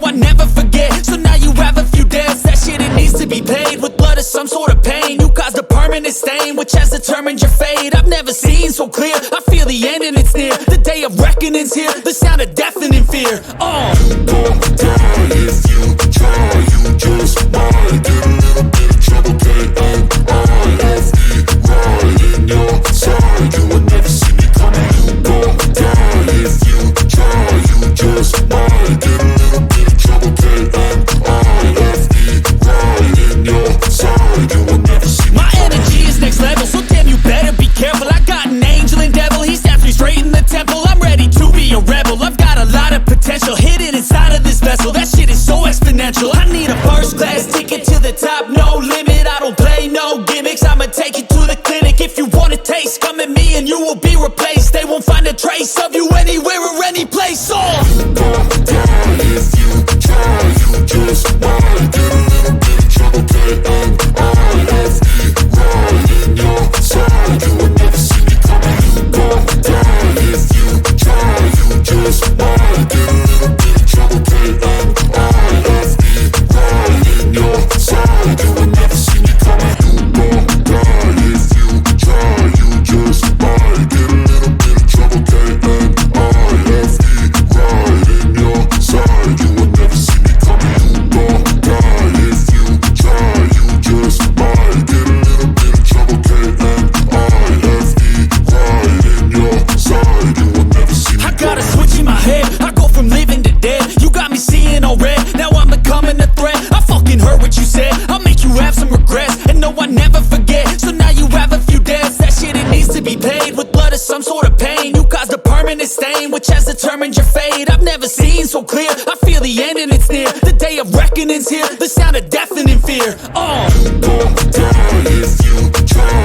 I never forget. So now you have a few debts, that shit it needs to be paid with blood or some sort of pain. You caused a permanent stain which has determined your fate. I've never seen so clear, I feel the end and it's near. The day of reckoning's here, the sound of deafening fear. You gon' die if you try, you just might get a little bit of trouble, K-N-I-F-E, right in your side, you will never see me coming. You gon' die if you try, you just might get a little bit of trouble, K-N-I-F-E, right in your side, you will never see me My coming. energy is next level, so damn you better be careful. I got an angel and devil, he steps me straight in the temple. I'm ready to be a rebel, I've got a lot of potential hidden inside of this vessel. That shit is so exponential. I need a first class ticket to the top, no limit. I don't play no gimmicks, I'ma take you to the clinic. If you want a taste, come at me and you will be replaced. They won't find a trace of you anywhere or any place. You gon' die if you try, you just might get a little bit of trouble, K-N-I-F-E, right in your side, you will never see me coming. You gon' die if you try, you just might get a little bit of trouble, K-N-I-F-E, right in your side, you will never see me coming. You gon' die if you try, you just might get a little bit of trouble, K-N-I-F-E, right in your side, you will never see me coming. You gon' die if you try, you just might get a little bit of trouble, K-N-I-F-E, right in your side, you will never see me I got a coming. switch in my head, I go from living to dead. You got me seeing all red, now I'm becoming a threat. I fucking heard what you said, I'll make you have some regrets. And no, I never forget, so now you have a few debts. That shit it needs to be paid with blood or some sort of pain. You caused a permanent stain which has determined your fate. I've never seen so clear, I feel the end and it's near. The day of reckoning's here, the sound of deafening fear. You gon' die if you try,